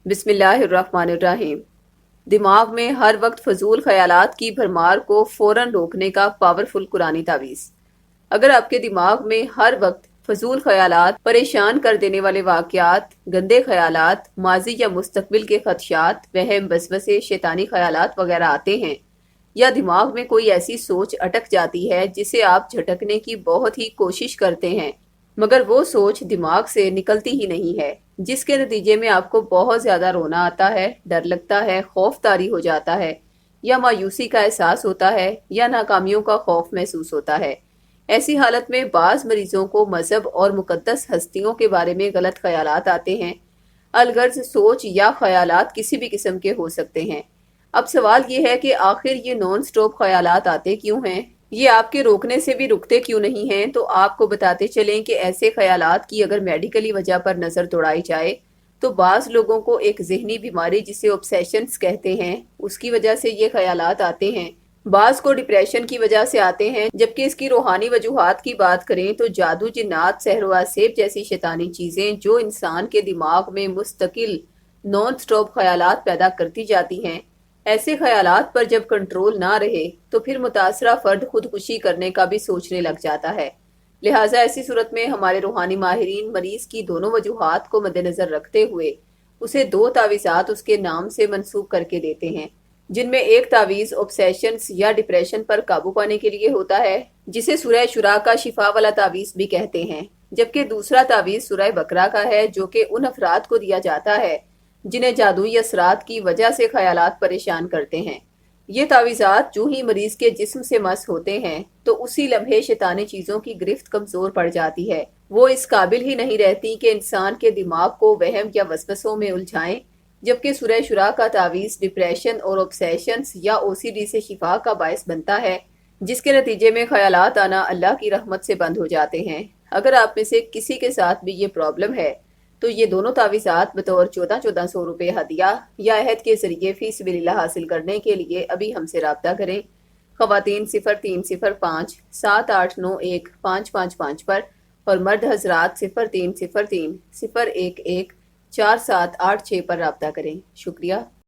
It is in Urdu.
بسم اللہ الرحمن الرحیم۔ دماغ میں ہر وقت فضول خیالات کی بھرمار کو فوراً روکنے کا پاورفل قرآنی تعویذ۔ اگر آپ کے دماغ میں ہر وقت فضول خیالات، پریشان کر دینے والے واقعات، گندے خیالات، ماضی یا مستقبل کے خدشات، وہم، وسوسے، شیطانی خیالات وغیرہ آتے ہیں، یا دماغ میں کوئی ایسی سوچ اٹک جاتی ہے جسے آپ جھٹکنے کی بہت ہی کوشش کرتے ہیں مگر وہ سوچ دماغ سے نکلتی ہی نہیں ہے، جس کے نتیجے میں آپ کو بہت زیادہ رونا آتا ہے، ڈر لگتا ہے، خوف طاری ہو جاتا ہے، یا مایوسی کا احساس ہوتا ہے، یا ناکامیوں کا خوف محسوس ہوتا ہے۔ ایسی حالت میں بعض مریضوں کو مذہب اور مقدس ہستیوں کے بارے میں غلط خیالات آتے ہیں۔ الغرض سوچ یا خیالات کسی بھی قسم کے ہو سکتے ہیں۔ اب سوال یہ ہے کہ آخر یہ نان سٹاپ خیالات آتے کیوں ہیں؟ یہ آپ کے روکنے سے بھی رکتے کیوں نہیں ہیں؟ تو آپ کو بتاتے چلیں کہ ایسے خیالات کی اگر میڈیکلی وجہ پر نظر دوڑائی جائے تو بعض لوگوں کو ایک ذہنی بیماری جسے اوبسیشنز کہتے ہیں اس کی وجہ سے یہ خیالات آتے ہیں، بعض کو ڈپریشن کی وجہ سے آتے ہیں، جبکہ اس کی روحانی وجوہات کی بات کریں تو جادو، جنات، سحر و سیب جیسی شیطانی چیزیں جو انسان کے دماغ میں مستقل نان سٹاپ خیالات پیدا کرتی جاتی ہیں، ایسے خیالات پر جب کنٹرول نہ رہے تو پھر متاثرہ فرد خودکشی کرنے کا بھی سوچنے لگ جاتا ہے۔ لہٰذا ایسی صورت میں ہمارے روحانی ماہرین مریض کی دونوں وجوہات کو مد نظر رکھتے ہوئے اسے 2 تعویذات اس کے نام سے منسوب کر کے دیتے ہیں، جن میں ایک تعویذ اوبسیشنز یا ڈپریشن پر قابو پانے کے لیے ہوتا ہے، جسے سورہ شورا کا شفا والا تعویذ بھی کہتے ہیں، جبکہ دوسرا تعویذ سورہ بقرہ کا ہے جو کہ ان افراد کو دیا جاتا ہے جنہیں جادوئی اثرات کی وجہ سے خیالات پریشان کرتے ہیں۔ یہ تعویذات جو ہی مریض کے جسم سے مس ہوتے ہیں تو اسی لمحے شیطانی چیزوں کی گرفت کمزور پڑ جاتی ہے، وہ اس قابل ہی نہیں رہتی کہ انسان کے دماغ کو وہم یا وسوسوں میں الجھائیں، جبکہ سورہ شورا کا تعویذ ڈپریشن اور اوبسیشنز یا OCD سے شفا کا باعث بنتا ہے، جس کے نتیجے میں خیالات آنا اللہ کی رحمت سے بند ہو جاتے ہیں۔ اگر آپ میں سے کسی کے ساتھ بھی یہ پرابلم ہے تو یہ دونوں تعویذات بطور 1400 روپے ہدیہ یا عہد کے ذریعے فی سبیل اللہ حاصل کرنے کے لیے ابھی ہم سے رابطہ کریں۔ خواتین 0305 7891 555 پر اور مرد حضرات 0303 011 4786 پر رابطہ کریں۔ شکریہ۔